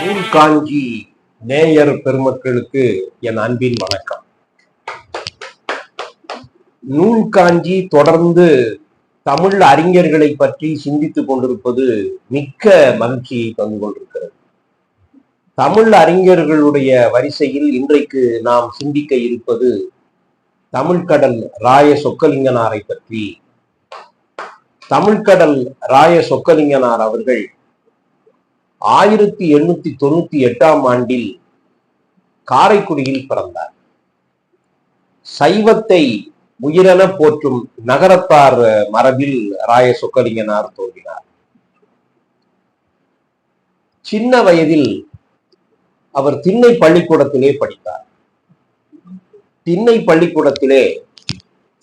நூல்காஞ்சி நேயர் பெருமக்களுக்கு என் அன்பின் வணக்கம். நூல்காஞ்சி தொடர்ந்து தமிழ் அறிஞர்களை பற்றி சிந்தித்துக் கொண்டிருப்பது மிக்க மகிழ்ச்சியை தந்து கொண்டிருக்கிறது. தமிழ் அறிஞர்களுடைய வரிசையில் இன்றைக்கு நாம் சிந்திக்க இருப்பது தமிழ்கடல் ராய சொக்கலிங்கனாரை பற்றி. தமிழ்கடல் ராய சொக்கலிங்கனார் அவர்கள் 1898ஆம் ஆண்டில் காரைக்குடியில் பிறந்தார். சைவத்தை உயிரென போற்றும் நகரத்தார் மரபில் ராய சொக்கலிங்கனார் தோன்றினார். சின்ன வயதில் அவர் திண்ணை பள்ளிக்கூடத்திலே படித்தார். திண்ணை பள்ளிக்கூடத்திலே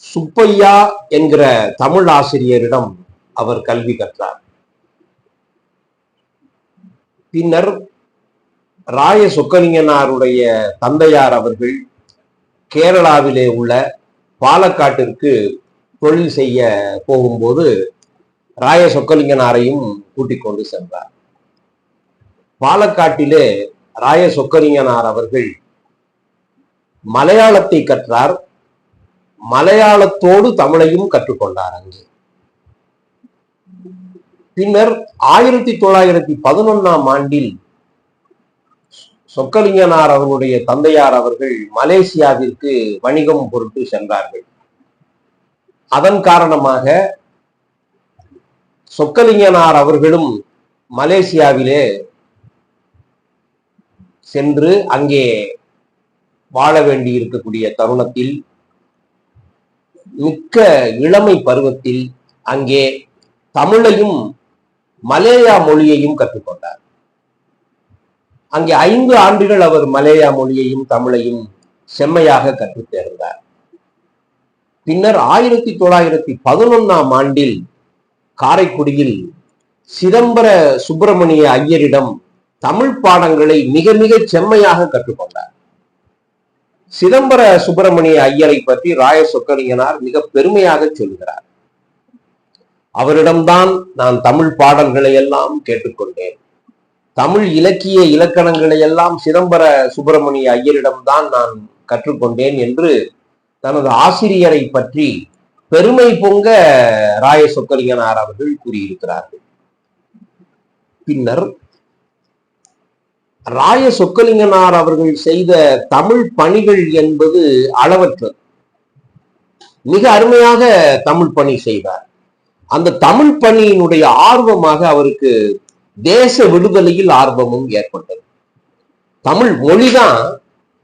சுப்பையா என்கிற தமிழ் ஆசிரியரிடம் அவர் கல்வி கற்றார். பின்னர் ராய சொக்கலிங்கனாருடைய தந்தையார் அவர்கள் கேரளாவிலே உள்ள பாலக்காட்டிற்கு தொழில் செய்ய போகும்போது ராய சொக்கலிங்கனாரையும் கூட்டிக் கொண்டு சென்றார். பாலக்காட்டிலே ராய சொக்கலிங்கனார் அவர்கள் மலையாளத்தை கற்றார். மலையாளத்தோடு தமிழையும் கற்றுக்கொண்டார். அங்கே பின்னர் 1911ஆம் ஆண்டில் சொக்கலிங்கனார் அவர்களுடைய தந்தையார் அவர்கள் மலேசியாவிற்கு வணிகம் பொருட்டு சென்றார்கள். அதன் காரணமாக சொக்கலிங்கனார் அவர்களும் மலேசியாவிலே சென்று அங்கே வாழ வேண்டி இருக்கக்கூடிய தருணத்தில் மிக்க இளமை பருவத்தில் அங்கே தமிழையும் மலேயா மொழியையும் கற்றுக்கொண்டார். அங்கே 5 ஆண்டுகள் அவர் மலேயா மொழியையும் தமிழையும் செம்மையாக கற்றுத் தேர்ந்தார். பின்னர் 1911ஆம் ஆண்டில் காரைக்குடியில் சிதம்பர சுப்பிரமணிய ஐயரிடம் தமிழ் பாடங்களை மிக மிக செம்மையாக கற்றுக்கொண்டார். சிதம்பர சுப்பிரமணிய ஐயரை பற்றி ராய சொக்கலிங்கனார் மிக பெருமையாக சொல்கிறார். அவரிடம்தான் நான் தமிழ் பாடல்களை எல்லாம் கேட்டுக்கொண்டேன். தமிழ் இலக்கிய இலக்கணங்களை எல்லாம் சிதம்பர சுப்பிரமணிய ஐயரிடம்தான் நான் கற்றுக்கொண்டேன் என்று தனது ஆசிரியரை பற்றி பெருமை பொங்க ராய சொக்கலிங்கனார் அவர்கள் கூறியிருக்கிறார்கள். பின்னர் ராய சொக்கலிங்கனார் அவர்கள் செய்த தமிழ் பணிகள் என்பது அளவற்றது. மிக அருமையாக தமிழ் பணி செய்தார். அந்த தமிழ் பணியினுடைய ஆர்வமாக அவருக்கு தேச விடுதலையில் ஆர்வமும் ஏற்பட்டது. தமிழ் மொழிதான்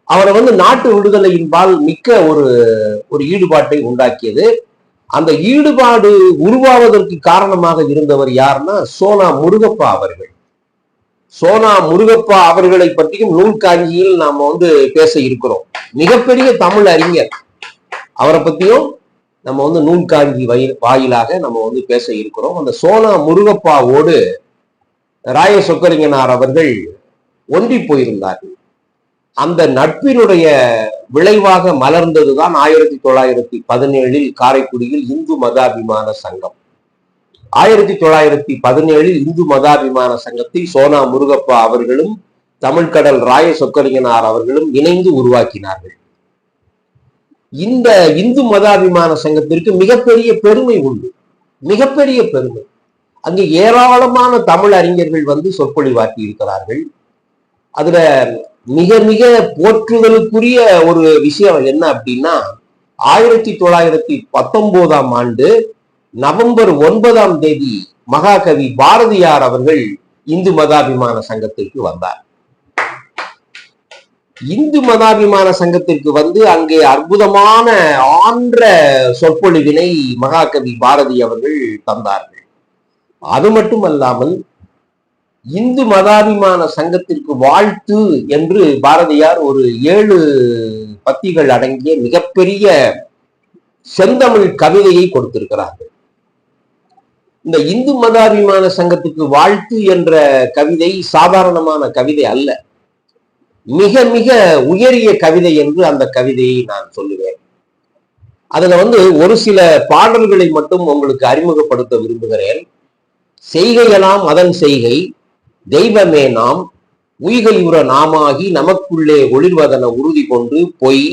அவரை நாட்டு விடுதலையின்பால் மிக்க ஒரு ஈடுபாட்டை உண்டாக்கியது. அந்த ஈடுபாடு உருவாவதற்கு காரணமாக இருந்தவர் யாருன்னா சோனா முருகப்பா அவர்கள். சோனா முருகப்பா அவர்களை பற்றியும் நூல்காஞ்சியில் நாம பேச இருக்கிறோம். மிகப்பெரிய தமிழ் அறிஞர். அவரை பத்தியும் நம்ம நூல்காஞ்சி வாயிலாக நம்ம பேச இருக்கிறோம். அந்த சோனா முருகப்பாவோடு ராய சொக்கலிங்கனார் அவர்கள் ஒன்றி போயிருந்தார்கள். அந்த நட்பினுடைய விளைவாக மலர்ந்ததுதான் 1917இல் காரைக்குடியில் இந்து மதாபிமான சங்கம். 1917இல் இந்து மதாபிமான சங்கத்தை சோனா முருகப்பா அவர்களும் தமிழ்கடல் ராய சொக்கலிங்கனார் அவர்களும் இணைந்து உருவாக்கினார்கள். இந்த இந்து மதாபிமான சங்கத்திற்கு மிகப்பெரிய பெருமை உண்டு. மிகப்பெரிய பெருமை. அங்கே ஏராளமான தமிழ் அறிஞர்கள் சொற்பொழிவாக்கி இருக்கிறார்கள். அதுல மிக மிக போற்றுதலுக்குரிய ஒரு விஷயம் என்ன அப்படின்னா 1919ஆம் ஆண்டு நவம்பர் 9ஆம் தேதி மகாகவி பாரதியார் அவர்கள் இந்து மதாபிமான சங்கத்திற்கு வந்தார். இந்து மதாபிமான சங்கத்திற்கு அங்கே அற்புதமான ஆன்ற சொற்பொழிவினை மகாகவி பாரதி அவர்கள் தந்தார்கள். அது மட்டுமல்லாமல் இந்து மதாபிமான சங்கத்திற்கு வாழ்த்து என்று பாரதியார் ஒரு 7 பத்திகள் அடங்கிய மிகப்பெரிய செந்தமிழ் கவிதையை கொடுத்திருக்கிறார்கள். இந்த இந்து மதாபிமான சங்கத்துக்கு வாழ்த்து என்ற கவிதை சாதாரணமான கவிதை அல்ல. மிக மிக உயரிய கவிதை என்று அந்த கவிதையை நான் சொல்லுவேன். அதுல ஒரு சில பாடல்களை மட்டும் உங்களுக்கு அறிமுகப்படுத்த விரும்புகிறேன். செய்கையெல்லாம் அதன் செய்கை, தெய்வமே நாம், உய்கையுற நாமாகி நமக்குள்ளே ஒளிர்வதன உறுதி கொண்டு பொய்,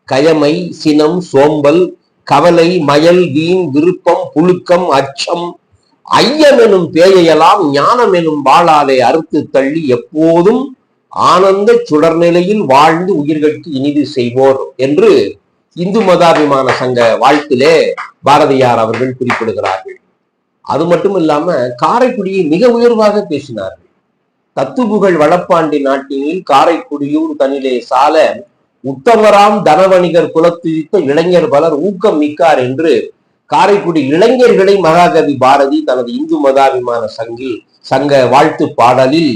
கயமை, சினம், சோம்பல், கவலை, மயல், வீண், விருப்பம், புழுக்கம், அச்சம், ஐயம் எனும் பேயையெல்லாம் ஞானம் எனும் வாளாலே அறுத்து தள்ளி எப்போதும் ஆனந்த சுடர்நிலையில் வாழ்ந்து உயிர்களுக்கு இனிது செய்வோர் என்று இந்து மதாபிமான சங்க வாழ்த்திலே பாரதியார் அவர்கள் குறிப்பிடுகிறார்கள். அது மட்டும் இல்லாம காரைக்குடியை மிக உயர்வாக பேசினார்கள். தத்துபுகழ் வளப்பாண்டி நாட்டினில் காரைக்குடியூர் தனிலே சால உத்தமராம் தனவணிகர் குலத்துதித்த இளைஞர் பலர் ஊக்கம் மிக்கார் என்று காரைக்குடி இளைஞர்களை மகாகவி பாரதி தனது இந்து மதாபிமான சங்க வாழ்த்து பாடலில்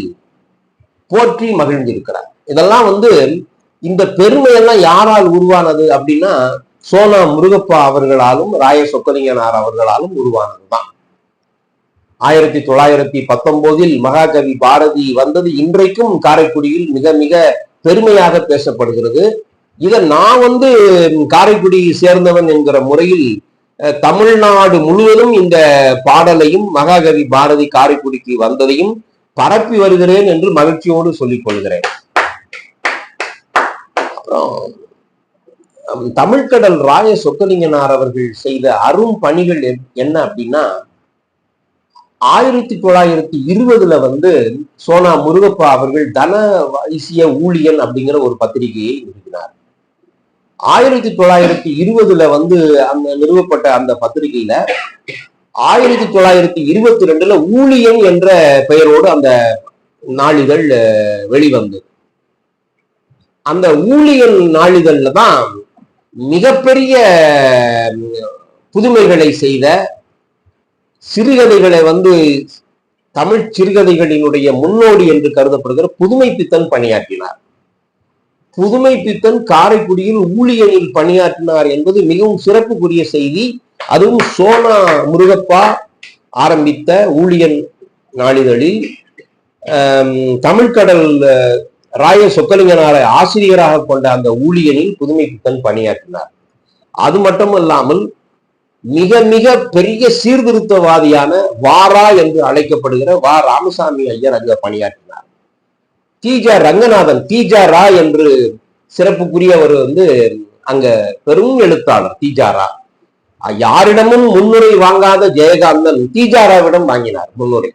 போற்றி மகிழ்ந்திருக்கிறார். இதெல்லாம் இந்த பெருமையெல்லாம் யாரால் உருவானது அப்படின்னா சோனா முருகப்பா அவர்களாலும் ராய சொக்கலிங்கனார் அவர்களாலும் உருவானதுதான். 1919 மகாகவி பாரதி வந்தது இன்றைக்கும் காரைக்குடியில் மிக மிக பெருமையாக பேசப்படுகிறது. இதை நான் காரைக்குடி சேர்ந்தவன் என்கிற முறையில் தமிழ்நாடு முழுவதும் இந்த பாடலையும் மகாகவி பாரதி காரைக்குடிக்கு வந்ததையும் பரப்பி வருகிறேன் என்று மகிழ்ச்சியோடு சொல்லிக் கொள்கிறேன். அப்புறம் தமிழ்கடல் ராய சொக்கலிங்கனார் அவர்கள் செய்த அரும் பணிகள் என்ன அப்படின்னா 1920 சோனா முருகப்பா அவர்கள் தன வைசிய ஊழியன் அப்படிங்கிற ஒரு பத்திரிகையை நிறுவினார். 1920 அந்த நிறுவப்பட்ட அந்த பத்திரிகையில 1922 ஊழியன் என்ற பெயரோடு அந்த நாளிதழ் வெளிவந்தது. அந்த ஊழியன் நாளிதழ்ல தான் மிகப்பெரிய புதுமைகளை செய்த சிறுகதைகளை தமிழ் சிறுகதைகளினுடைய முன்னோடி என்று கருதப்படுகிற புதுமை பித்தன் பணியாற்றினார். புதுமை பித்தன் காரைக்குடியில் ஊழியனில் பணியாற்றினார் என்பது மிகவும் சிறப்புக்குரிய செய்தி. அதுவும் சோனா முருகப்பா ஆரம்பித்த ஊழியன் நாளிதழில் தமிழ்கடல் ராய சொக்கலிங்கனாரை ஆசிரியராக கொண்ட அந்த ஊழியனில் புதுமை பித்தன் பணியாற்றினார். அது மட்டும் இல்லாமல் மிக மிக பெரிய சீர்திருத்தவாதியான வாரா என்று அழைக்கப்படுகிற வா ராமசாமி ஐயர் அங்க பணியாற்றினார். தீஜா ரங்கநாதன் தீஜாரா என்று சிறப்புக்குரியவர் அங்க பெரும் எழுத்தாளர் தீஜாரா. யாரிடமும் முன்னுரை வாங்காத ஜெயகாந்தன் தீஜாராவிடம் வாங்கினார் முன்னுரை.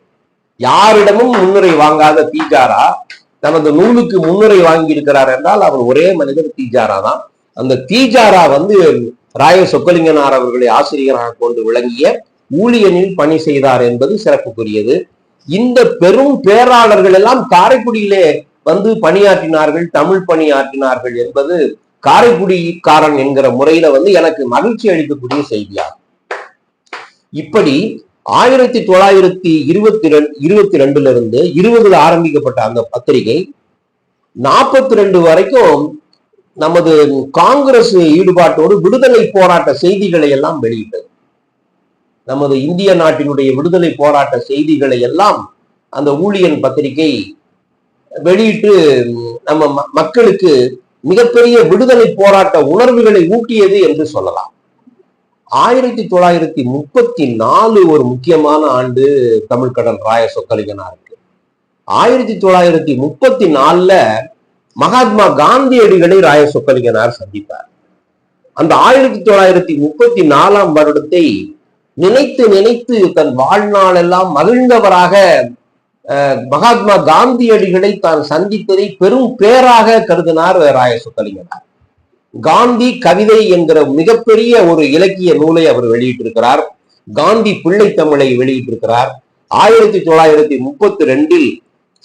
யாரிடமும் முன்னுரை வாங்காத தீஜாரா தனது நூலுக்கு முன்னுரை வாங்கி இருக்கிறார் என்றால் அவர் ஒரே மனிதர் தீஜாரா தான். அந்த தீஜாரா ராய சொக்கலிங்கனார் அவர்களை ஆசிரியராக கொண்டு விளங்கிய ஊழியனில் பணி செய்தார் என்பது சிறப்புக்குரியது. இந்த பெரும் பேராளர்கள் எல்லாம் காரைக்குடியிலே பணியாற்றினார்கள், தமிழ் பணியாற்றினார்கள் என்பது காரைக்குடிக்காரன் என்கிற முறையில எனக்கு மகிழ்ச்சி அளிக்கக்கூடிய செய்தியாகும். இப்படி 1922 20 ஆரம்பிக்கப்பட்ட அந்த பத்திரிகை 42 வரைக்கும் நமது காங்கிரஸ் ஈடுபாட்டோடு விடுதலை போராட்ட செய்திகளை எல்லாம் வெளியிட்டது. நமது இந்திய நாட்டினுடைய விடுதலை போராட்ட செய்திகளை எல்லாம் அந்த ஊழியன் பத்திரிகை வெளியிட்டு நம்ம மக்களுக்கு மிகப்பெரிய விடுதலை போராட்ட உணர்வுகளை ஊட்டியது என்று சொல்லலாம். 1934 ஒரு முக்கியமான ஆண்டு தமிழ்கடல் ராய சொக்கலிங்கனாருக்கு. 1934 மகாத்மா காந்தியடிகளை ராய சொக்கலிங்கனார் சந்தித்தார். அந்த 1934 வருடத்தை நினைத்து நினைத்து தன் வாழ்நாள் எல்லாம் மகிழ்ந்தவராக மகாத்மா காந்தியடிகளை தான் சந்தித்ததை பெரும் பேராக கருதினார் ராய சொக்கலிங்கனார். காந்தி கவிதை என்கிற மிகப்பெரிய ஒரு இலக்கிய நூலை அவர் வெளியிட்டிருக்கிறார். காந்தி பிள்ளை தமிழை வெளியிட்டிருக்கிறார். 1932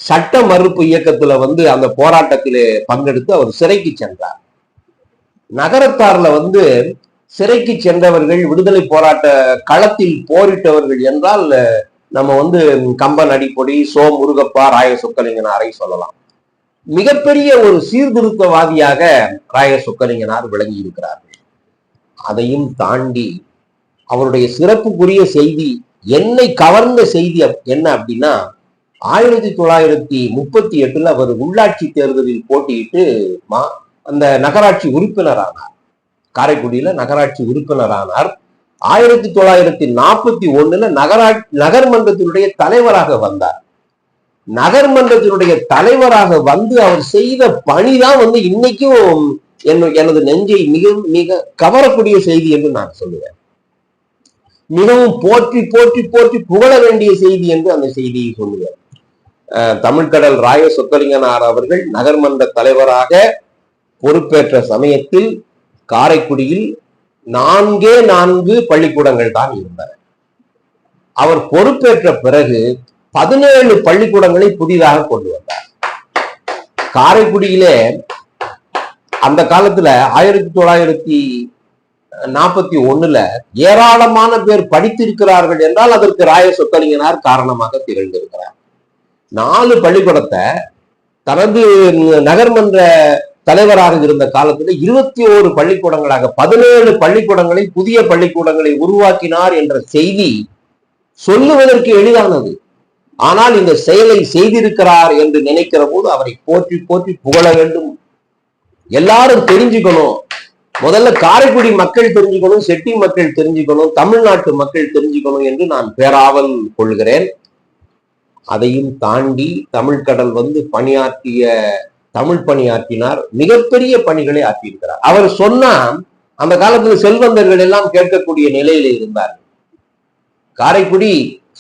சட்ட மறுப்பு இயக்கத்துல அந்த போராட்டத்திலே பங்கெடுத்து அவர் சிறைக்கு சென்றார். நகரத்தார்ல சிறைக்கு சென்றவர்கள் விடுதலை போராட்ட களத்தில் போரிட்டவர்கள் என்றால் நம்ம கம்பன் அடிப்பொடி சோ முருகப்பா ராய சொக்கலிங்கனாரை சொல்லலாம். மிகப்பெரிய ஒரு சீர்திருத்தவாதியாக ராய சொக்கலிங்கனார் விளங்கி இருக்கிறார்கள். அதையும் தாண்டி அவருடைய சிறப்புக்குரிய செய்தி, என்னை கவர்ந்த செய்தி என்ன அப்படின்னா 1938 அவர் உள்ளாட்சி தேர்தலில் போட்டியிட்டு அந்த நகராட்சி உறுப்பினரானார். காரைக்குடியில நகராட்சி உறுப்பினரானார். 1941 நகர்மன்றத்தினுடைய தலைவராக வந்தார். நகர்மன்றத்தினுடைய தலைவராக வந்து அவர் செய்த பணிதான் வந்து இன்னைக்கும் எனது நெஞ்சை மிக மிக கவரக்கூடிய செய்தி என்று நான் சொல்லுவேன். மிகவும் போற்றி போற்றி போற்றி புகழ வேண்டிய செய்தி என்று அந்த செய்தியை சொல்லுவேன். தமிழ்கடல் ராய சொக்கலிங்கனார் அவர்கள் நகர்மன்ற தலைவராக பொறுப்பேற்ற சமயத்தில் காரைக்குடியில் 4 பள்ளிக்கூடங்கள் தான் இருந்தன. அவர் பொறுப்பேற்ற பிறகு 17 பள்ளிக்கூடங்களை புதிதாக கொண்டு வந்தார். காரைக்குடியிலே அந்த காலத்துல 1941 ஏராளமான பேர் படித்திருக்கிறார்கள் என்றால் அதற்கு ராய சொக்கலிங்கனார் காரணமாக திகழ்ந்திருக்கிறார். 4 பள்ளிக்கூடத்தை தனது நகர்மன்ற தலைவராக இருந்த காலத்துல 21 பள்ளிக்கூடங்களாக 17 பள்ளிக்கூடங்களை புதிய பள்ளிக்கூடங்களை உருவாக்கினார் என்ற செய்தி சொல்லுவதற்கு எளிதானது. ஆனால் இந்த செயலை செய்திருக்கிறார் என்று நினைக்கிற போது அவரை போற்றி போற்றி புகழ வேண்டும். எல்லாரும் தெரிஞ்சுக்கணும். முதல்ல காரைக்குடி மக்கள் தெரிஞ்சுக்கணும், செட்டி மக்கள் தெரிஞ்சுக்கணும், தமிழ்நாட்டு மக்கள் தெரிஞ்சுக்கணும் என்று நான் பேராவல் கொள்கிறேன். அதையும் தாண்டி தமிழ்கடல் வந்து தமிழ் பணியாற்றினார். மிகப்பெரிய பணிகளை ஆற்றியிருக்கிறார். அவர் சொன்னா அந்த காலத்துல செல்வந்தர்கள் எல்லாம் கேட்கக்கூடிய நிலையில இருந்தார். காரைக்குடி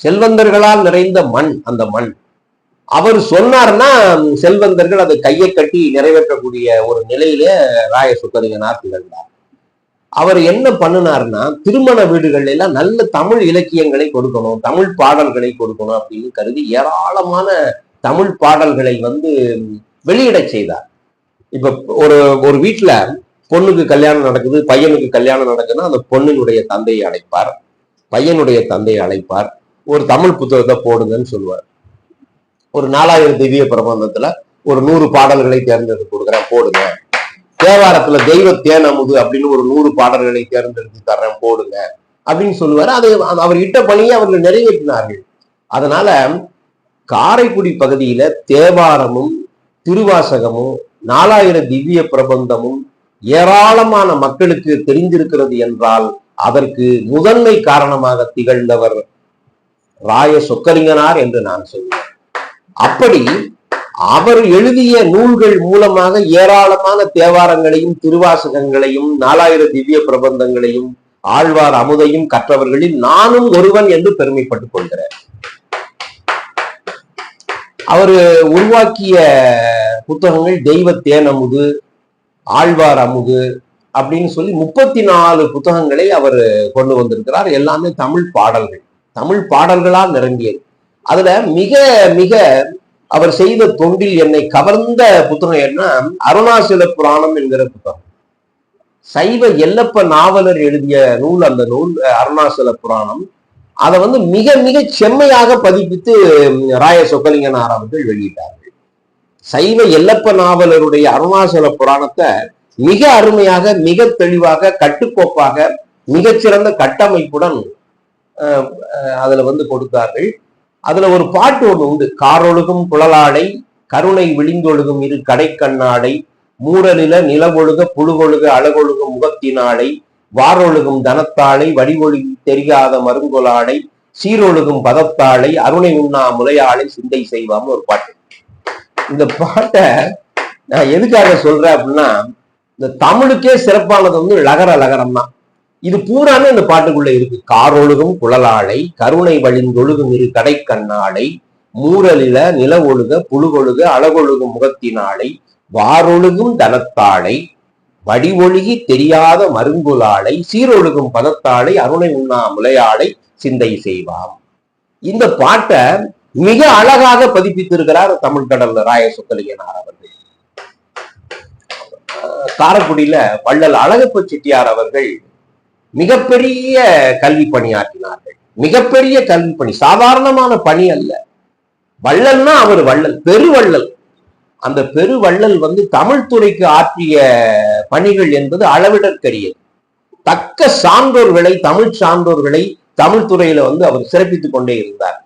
செல்வந்தர்களால் நிறைந்த மண். அந்த மண் அவர் சொன்னார்னா செல்வந்தர்கள் அதை கையை கட்டி நிறைவேற்றக்கூடிய ஒரு நிலையில ராய சொக்கலிங்கனார் திகழ்ந்தார். அவர் என்ன பண்ணினார்னா திருமண வீடுகள்ல எல்லாம் நல்ல தமிழ் இலக்கியங்களை கொடுக்கணும், தமிழ் பாடல்களை கொடுக்கணும் அப்படின்னு கருதி ஏராளமான தமிழ் பாடல்களை வந்து வெளியிட செய்தார். இப்ப ஒரு வீட்டுல பொண்ணுக்கு கல்யாணம் நடக்குது, பையனுக்கு கல்யாணம் நடக்குதுன்னா அந்த பொண்ணினுடைய தந்தையை அழைப்பார், பையனுடைய தந்தையை அழைப்பார், ஒரு தமிழ் புத்தகத்தை போடுங்கன்னு சொல்லுவார். ஒரு 4000 திவ்ய பிரபந்தத்துல ஒரு 100 பாடல்களை தேர்ந்தெடுத்து கொடுக்குறேன் போடுங்க. தேவாரத்துல தெய்வ தேனமுது அப்படின்னு ஒரு 100 பாடல்களை தேர்ந்தெடுத்து தர்றேன் போடுங்க அப்படின்னு சொல்லுவாரு. அதை அவர் இட்ட பணியை அவர்கள் நிறைவேற்றினார்கள். அதனால காரைக்குடி பகுதியில தேவாரமும் திருவாசகமும் 4000 திவ்ய பிரபந்தமும் ஏராளமான மக்களுக்கு தெரிந்திருக்கிறது என்றால் அதற்கு முதன்மை காரணமாக திகழ்ந்தவர் ராய சொக்கலிங்கனார் என்று நான் சொல்வேன். அப்படி அவர் எழுதிய நூல்கள் மூலமாக ஏராளமான தேவாரங்களையும் திருவாசகங்களையும் 4000 திவ்ய பிரபந்தங்களையும் ஆழ்வார் அமுதையும் கற்றவர்களில் நானும் ஒருவன் என்று பெருமைப்பட்டுக் கொள்கிறேன். அவர் உருவாக்கிய புத்தகங்கள் தெய்வ தேனமுது, ஆழ்வார் அமுது அப்படின்னு சொல்லி 34 புத்தகங்களை அவர் கொண்டு வந்திருக்கிறார். எல்லாமே தமிழ் பாடல்கள், தமிழ் பாடல்களால் நிரம்பியது. அதுல மிக மிக அவர் செய்த தொண்டில் என்னை கவர்ந்த புத்தகம் என்ன, அருணாசல புராணம் என்கிற புத்தகம். சைவ எல்லப்ப நாவலர் எழுதிய நூல் அந்த நூல் அருணாசல புராணம். அதை வந்து மிக மிக செம்மையாக பதிப்பித்து ராய சொக்கலிங்கனார் அவர்கள் வெளியிட்டார்கள். சைவ எல்லப்ப நாவலருடைய அருணாசல புராணத்தை மிக அருமையாக, மிக தெளிவாக, கட்டுக்கோப்பாக, மிகச்சிறந்த கட்டமைப்புடன் அதுல வந்து கொடுத்தார்கள். அதுல ஒரு பாட்டு ஒண்ணு உண்டு. காரொழுகும் குழலாடை கருணை விழிந்தொழுகும் இரு கடைக்கண்ணாடை மூரலில நிலவொழுக புழுகொழுக அழகொழுகும் முகத்தினாடை வாரொழுகும் தனத்தாளை வடிவொழி தெரியாத மருங்கொலாடை சீரொழுகும் பதத்தாளை அருணை உண்ணா முலையாளை சிந்தை செய்வான்னு ஒரு பாட்டு. இந்த பாட்டை நான் எதுக்காக சொல்றேன் அப்படின்னா, இந்த தமிழுக்கே சிறப்பானது வந்து லகரம் தான். இது பூராமே இந்த பாட்டுக்குள்ள இருக்கு. காரொழுகும் குழலாளை கருணை வழிந்தொழுகும் இரு கடைக்கண்ணாடை மூரலில நில ஒழுக புழுகொழுக அழகொழுகும் முகத்தினாளை வாரொழுகும் தனத்தாளை வடிவொழுகி தெரியாத மருங்குலாளை சீரொழுகும் பதத்தாளை அருணை உண்ணா முலையாளை சிந்தை செய்வாம். இந்த பாட்டை மிக அழகாக பதிப்பித்திருக்கிறார் தமிழ்கடல் ராய சொக்கலிங்கனார் அவர்கள். காரைக்குடியில வள்ளல் அழகப்ப செட்டியார் அவர்கள் மிகப்பெரிய கல்வி பணியாற்றினார்கள். மிகப்பெரிய கல்வி பணி, சாதாரணமான பணி அல்ல. வள்ளல்னா அவர் வள்ளல், பெருவள்ளல். அந்த பெருவள்ளல் வந்து தமிழ் துறைக்கு ஆற்றிய பணிகள் என்பது அளவிடற்கரியது. தக்க சான்றோர்களை, தமிழ் சான்றோர்களை தமிழ் துறையில வந்து அவர் சிறப்பித்துக் கொண்டே இருந்தார்.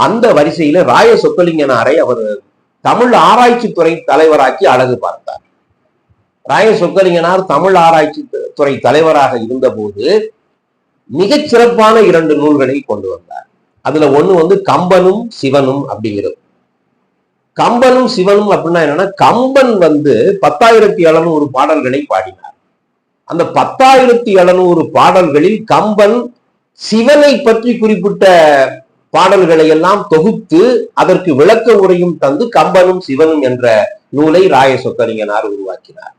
அந்த வரிசையில ராய சொக்கலிங்கனாரை அவர் தமிழ் ஆராய்ச்சி துறை தலைவராக்கி அழகு பார்த்தார். ராய சொக்கலிங்கனார் தமிழ் ஆராய்ச்சி துறை தலைவராக இருந்த போது மிகச் சிறப்பான 2 நூல்களை கொண்டு வந்தார். அதுல ஒண்ணு வந்து கம்பனும் சிவனும் அப்படிங்கிறது. கம்பனும் சிவனும் அப்படின்னா என்னன்னா, கம்பன் 10,700 பாடல்களை பாடினார். அந்த 10,700 பாடல்களில் கம்பன் சிவனை பற்றி குறிப்பிட்ட பாடல்களை எல்லாம் தொகுத்து அதற்கு விளக்க உரையும் தந்து கம்பனும் சிவனும் என்ற நூலை ராய சொக்கலிங்கனார் உருவாக்கினார்.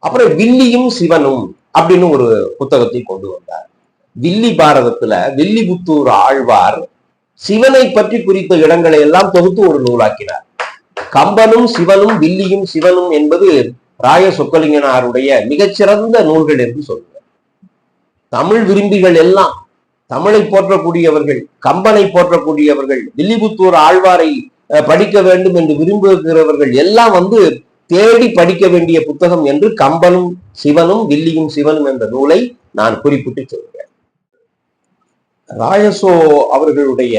அப்புறம் வில்லியும் சிவனும் அப்படின்னு ஒரு புத்தகத்தை கொண்டு வந்தார். வில்லி பாரதத்துல வில்லிபுத்தூர் ஆழ்வார் சிவனை பற்றி குறித்த இடங்களை எல்லாம் தொகுத்து ஒரு நூலாக்கினார். கம்பனும் சிவனும் வில்லியும் சிவனும் என்பது ராய சொக்கலிங்கனாருடைய மிகச்சிறந்த நூல்கள் என்று சொல்லுவார். தமிழ் விரும்பிகள் எல்லாம், தமிழை போற்றக்கூடியவர்கள், கம்பனை போற்றக்கூடியவர்கள், வில்லிபுத்தூர் ஆழ்வாரை படிக்க வேண்டும் என்று விரும்புகிறவர்கள் எல்லாம் தேடி படிக்க வேண்டிய புத்தகம் என்று கம்பனும் சிவனும் வில்லியும் சிவனும் என்ற நூலை நான் குறிப்பிட்டு சொல்கிறேன். ராயசோ அவர்களுடைய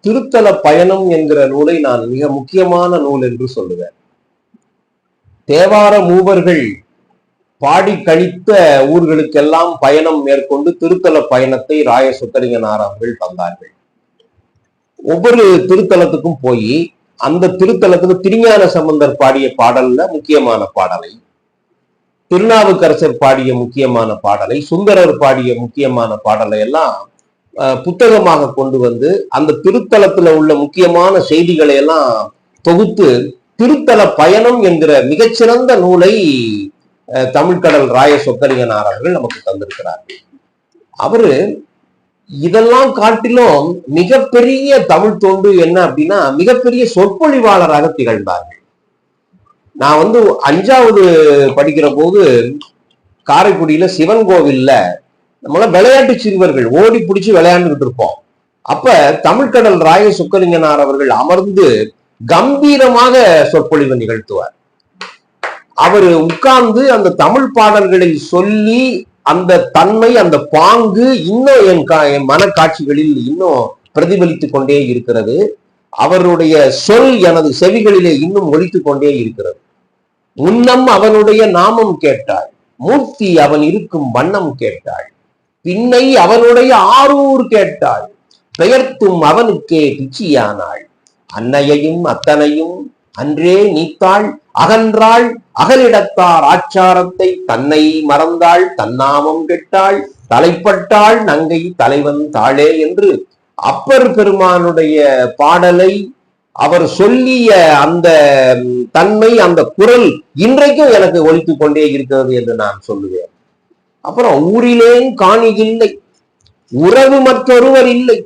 திருத்தல பயணம் என்கிற நூலை நான் மிக முக்கியமான நூல் என்று சொல்லுவேன். தேவார மூவர்கள் பாடி கழித்த ஊர்களுக்கெல்லாம் பயணம் மேற்கொண்டு திருத்தல பயணத்தை ராய சொக்கலிங்கனார் அவர்கள் தந்தார்கள். ஒவ்வொரு திருத்தலத்துக்கும் போய் அந்த திருத்தலத்துக்கு திருஞான சம்பந்தர் பாடிய பாடல்ல முக்கியமான பாடலை, திருநாவுக்கரசர் பாடிய முக்கியமான பாடலை, சுந்தரர் பாடிய முக்கியமான பாடலை எல்லாம் புத்தகமாக கொண்டு வந்து அந்த திருத்தலத்துல உள்ள முக்கியமான செய்திகளை எல்லாம் தொகுத்து திருத்தல பயணம் என்கிற மிகச்சிறந்த நூலை தமிழ்கடல் ராய சொக்கலிங்கனார் அவர்கள் நமக்கு தந்திருக்கிறார்கள். அவரு இதெல்லாம் காட்டிலும் மிகப்பெரிய தமிழ் தொண்டு என்ன அப்படின்னா, மிகப்பெரிய சொற்பொழிவாளராக திகழ்ந்தார்கள். நான் 5வது படிக்கிற போது காரைக்குடியில சிவன் கோவில்ல நம்மள விளையாட்டு சிறுவர்கள் ஓடி பிடிச்சு விளையாண்டுகிட்டு இருப்போம். அப்ப தமிழ்கடல் ராய சொக்கலிங்கனார் அவர்கள் அமர்ந்து கம்பீரமாக சொற்பொழிவு நிகழ்த்துவார். அவர் உட்கார்ந்து அந்த தமிழ் பாடல்களை சொல்லி அந்த தன்மை, அந்த பாங்கு இன்னும் என் மனக்காட்சிகளில் இன்னும் பிரதிபலித்துக் கொண்டே இருக்கிறது. அவருடைய சொல் எனது செவிகளிலே இன்னும் ஒலித்துக் கொண்டே இருக்கிறது. முன்னம் அவனுடைய நாமம் கேட்டாள், மூர்த்தி அவன் இருக்கும் வண்ணம் கேட்டாள், பின்னை அவனுடைய ஆரூர் கேட்டாள், பெயர்த்தும் அவனுக்கே பிச்சியானாள், அன்னையையும் அத்தனையும் அன்றே நீத்தாள், அகன்றாள் அகலிடத்தார் ஆச்சாரத்தை, தன்னை மறந்தாள் தன்னாமம் கெட்டாள், தலைப்பட்டாள் நங்கை தலைவன் தாளே என்று அப்பர் பெருமானுடைய பாடலை அவர் சொல்லிய அந்த தன்மை, அந்த குரல் இன்றைக்கும் எனக்கு ஒலித்துக் கொண்டே இருக்கிறது என்று நான் சொல்லுவேன். அப்புறம் ஊரிலேன் காணி இல்லை, உறவு மற்றொருவர் இல்லை,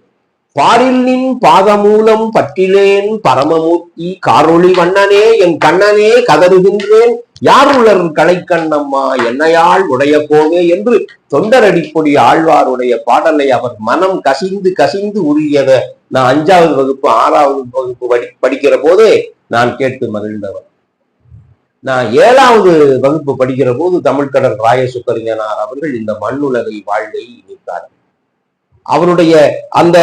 பாரில் நின் பாதமூலம் பற்றிலேன் பரமமூர்த்தி, காரொளி வண்ணனே என் கண்ணனே கதறுகின்றேன், யாருளர் கலைக்கண்ணம்மா என்னையாள் உடைய போவே என்று தொண்டரடிப்பொடி ஆழ்வாருடைய பாடலை அவர் மனம் கசிந்து கசிந்து உருகியதை நான் 5வது வகுப்பு 6வது வகுப்பு படிக்கிற போதே நான் கேட்டு மகிழ்ந்தவர். நான் 7வது வகுப்பு படிக்கிற போது தமிழ்கடல் ராய சொக்கலிங்கனார் அவர்கள் இந்த மண்ணுலகை வாழ்வை நீத்தார். அவருடைய அந்த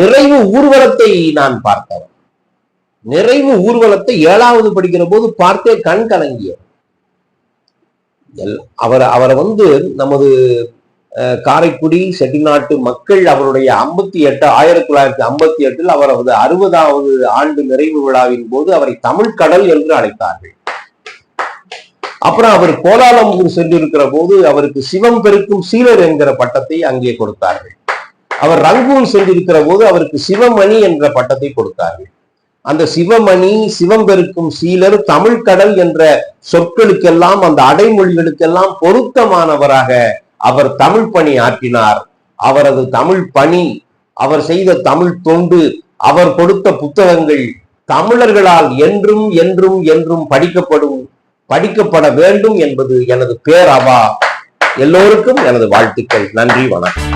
நிறைவு ஊர்வலத்தை நான் பார்த்தேன். நிறைவு ஊர்வலத்தை 7வது படிக்கிற போது பார்த்தே கண் கலங்கிய அவரை நமது காரைக்குடி செட்டிநாட்டு மக்கள் அவருடைய 1958 அவரது 60வது ஆண்டு நிறைவு விழாவின் போது அவரை தமிழ்கடல் என்று அழைத்தார்கள். அப்புறம் அவர் கோலாலம்பூர் சென்றிருக்கிற போது அவருக்கு சிவம் பெருக்கும் சீலர் என்கிற பட்டத்தை அங்கே கொடுத்தார்கள். அவர் ரங்கூன் சென்றிருக்கிற போது அவருக்கு சிவமணி என்ற பட்டத்தை கொடுத்தார்கள். அந்த சிவமணி, சிவம் பெருக்கும் சீலர், தமிழ்கடல் என்ற சொற்களுக்கெல்லாம், அந்த அடைமொழிகளுக்கெல்லாம் பொருத்தமானவராக அவர் தமிழ் பணி ஆற்றினார். அவரது தமிழ் பணி, அவர் செய்த தமிழ் தொண்டு, அவர் கொடுத்த புத்தகங்கள் தமிழர்களால் என்றும் என்றும் என்றும் படிக்கப்பட வேண்டும் என்பது எனது பேரவா. எல்லோருக்கும் எனது வாழ்த்துக்கள். நன்றி, வணக்கம்.